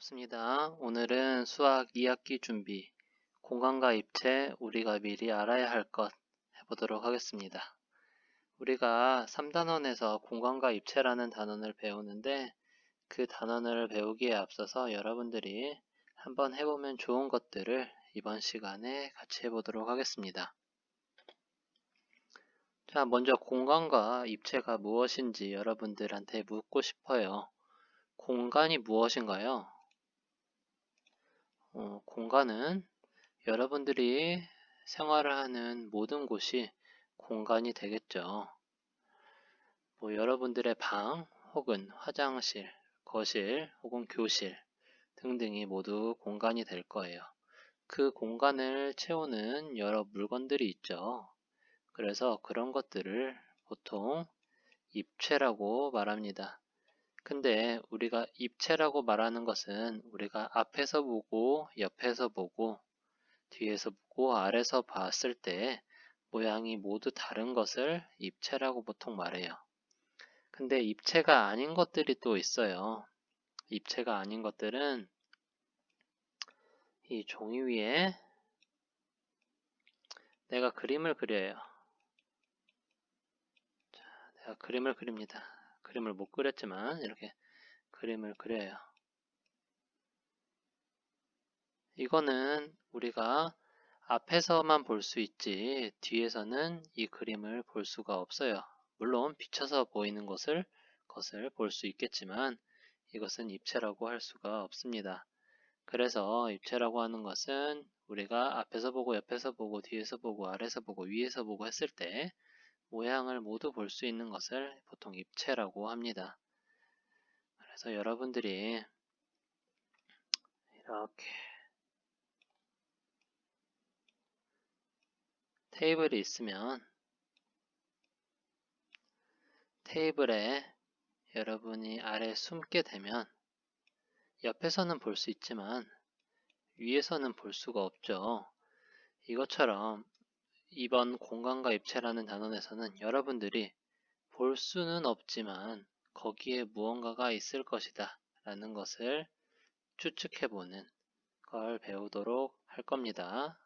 반갑습니다. 오늘은 수학 2학기 준비, 공간과 입체, 우리가 미리 알아야 할 것 해보도록 하겠습니다. 우리가 3단원에서 공간과 입체라는 단원을 배우는데 그 단원을 배우기에 앞서서 여러분들이 한번 해보면 좋은 것들을 이번 시간에 같이 해보도록 하겠습니다. 자, 먼저 공간과 입체가 무엇인지 여러분들한테 묻고 싶어요. 공간이 무엇인가요? 공간은 여러분들이 생활을 하는 모든 곳이 공간이 되겠죠. 여러분들의 방 혹은 화장실, 거실 혹은 교실 등등이 모두 공간이 될 거예요. 그 공간을 채우는 여러 물건들이 있죠. 그래서 그런 것들을 보통 입체라고 말합니다. 근데 우리가 입체라고 말하는 것은 우리가 앞에서 보고 옆에서 보고 뒤에서 보고 아래서 봤을 때 모양이 모두 다른 것을 입체라고 보통 말해요. 근데 입체가 아닌 것들이 또 있어요. 입체가 아닌 것들은 이 종이 위에 내가 그림을 그려요. 자, 내가 그림을 그립니다. 그림을 못 그렸지만 이렇게 그림을 그려요. 이거는 우리가 앞에서만 볼 수 있지 뒤에서는 이 그림을 볼 수가 없어요. 물론 비춰서 보이는 것을 볼 수 있겠지만 이것은 입체라고 할 수가 없습니다. 그래서 입체라고 하는 것은 우리가 앞에서 보고 옆에서 보고 뒤에서 보고 아래서 보고 위에서 보고 했을 때 모양을 모두 볼 수 있는 것을 보통 입체라고 합니다. 그래서 여러분들이 이렇게 테이블이 있으면 테이블에 여러분이 아래 숨게 되면 옆에서는 볼 수 있지만 위에서는 볼 수가 없죠. 이것처럼 이번 공간과 입체라는 단원에서는 여러분들이 볼 수는 없지만 거기에 무언가가 있을 것이다 라는 것을 추측해보는 걸 배우도록 할 겁니다.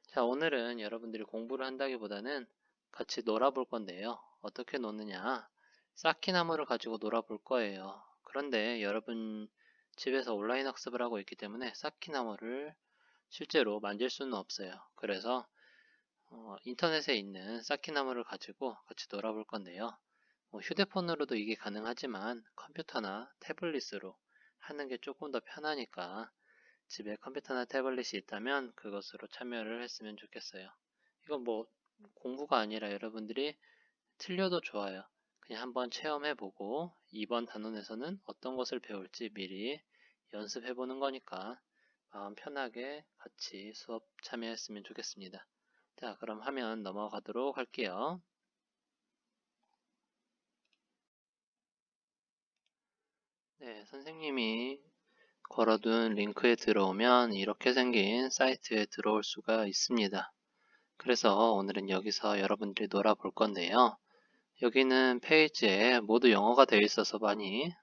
자, 오늘은 여러분들이 공부를 한다기보다는 같이 놀아볼 건데요. 어떻게 노느냐? 쌓기나무를 가지고 놀아볼 거예요. 그런데 여러분 집에서 온라인 학습을 하고 있기 때문에 쌓기나무를 실제로 만질 수는 없어요. 그래서 인터넷에 있는 쌓기나무를 가지고 같이 놀아볼 건데요. 휴대폰으로도 이게 가능하지만 컴퓨터나 태블릿으로 하는 게 조금 더 편하니까 집에 컴퓨터나 태블릿이 있다면 그것으로 참여를 했으면 좋겠어요. 이건 공부가 아니라 여러분들이 틀려도 좋아요. 그냥 한번 체험해보고 이번 단원에서는 어떤 것을 배울지 미리 연습해보는 거니까 마음 편하게 같이 수업 참여했으면 좋겠습니다. 자, 그럼 화면 넘어가도록 할게요. 네, 선생님이 걸어둔 링크에 들어오면 이렇게 생긴 사이트에 들어올 수가 있습니다. 그래서 오늘은 여기서 여러분들이 놀아볼 건데요. 여기는 페이지에 모두 영어가 되어 있어서 많이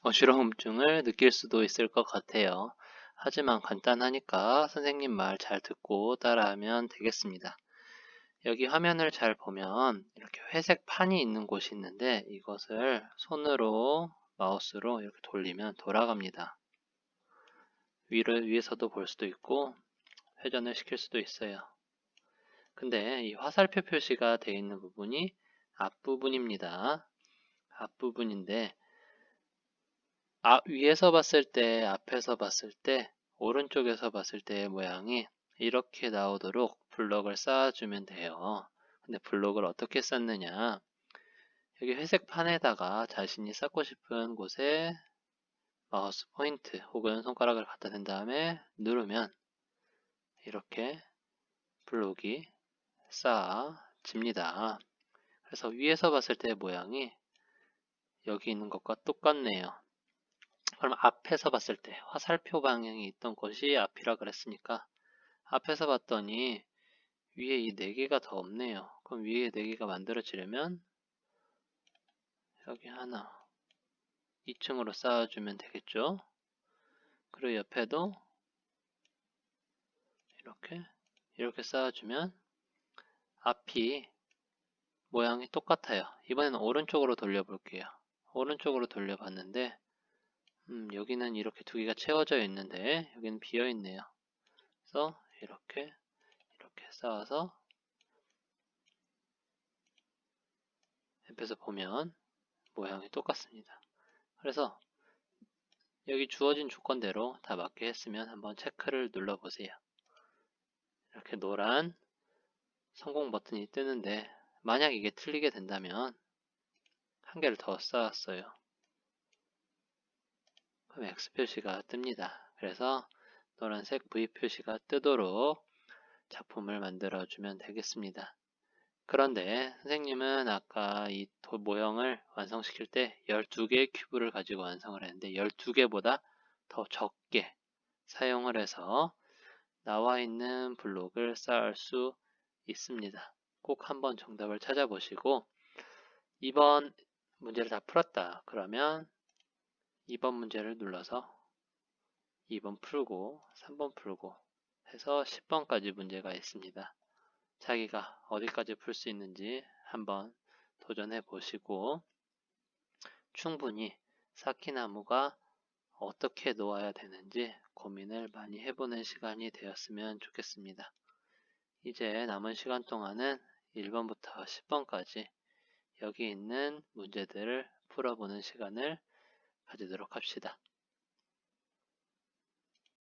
어지러움증을 느낄 수도 있을 것 같아요. 하지만 간단하니까 선생님 말 잘 듣고 따라하면 되겠습니다. 여기 화면을 잘 보면 이렇게 회색 판이 있는 곳이 있는데 이것을 손으로 마우스로 이렇게 돌리면 돌아갑니다. 위에서도 볼 수도 있고 회전을 시킬 수도 있어요. 근데 이 화살표 표시가 되어 있는 부분이 앞부분입니다. 앞부분인데 위에서 봤을 때, 앞에서 봤을 때, 오른쪽에서 봤을 때의 모양이 이렇게 나오도록 블럭을 쌓아주면 돼요. 근데 블럭을 어떻게 쌓느냐? 여기 회색 판에다가 자신이 쌓고 싶은 곳에 마우스 포인트 혹은 손가락을 갖다 댄 다음에 누르면 이렇게 블록이 쌓아집니다. 그래서 위에서 봤을 때의 모양이 여기 있는 것과 똑같네요. 그럼 앞에서 봤을 때 화살표 방향이 있던 곳이 앞이라 그랬으니까 앞에서 봤더니 위에 이 4개가 더 없네요. 그럼 위에 4개가 만들어지려면 여기 하나, 2층으로 쌓아주면 되겠죠. 그리고 옆에도 이렇게 쌓아주면 앞이 모양이 똑같아요. 이번에는 오른쪽으로 돌려볼게요. 오른쪽으로 돌려봤는데 여기는 이렇게 두 개가 채워져 있는데 여기는 비어 있네요. 그래서 이렇게 쌓아서 옆에서 보면 모양이 똑같습니다. 그래서 여기 주어진 조건대로 다 맞게 했으면 한번 체크를 눌러보세요. 이렇게 노란 성공 버튼이 뜨는데 만약 이게 틀리게 된다면 한 개를 더 쌓았어요. 그럼 X 표시가 뜹니다. 그래서 노란색 V 표시가 뜨도록 작품을 만들어 주면 되겠습니다. 그런데 선생님은 아까 이 모형을 완성시킬 때 12개의 큐브를 가지고 완성을 했는데 12개보다 더 적게 사용을 해서 나와 있는 블록을 쌓을 수 있습니다. 꼭 한번 정답을 찾아보시고 2번 문제를 다 풀었다. 그러면 2번 문제를 눌러서 2번 풀고 3번 풀고 해서 10번까지 문제가 있습니다. 자기가 어디까지 풀 수 있는지 한번 도전해 보시고 충분히 사키나무가 어떻게 놓아야 되는지 고민을 많이 해보는 시간이 되었으면 좋겠습니다. 이제 남은 시간 동안은 1번부터 10번까지 여기 있는 문제들을 풀어보는 시간을 가지도록 합시다.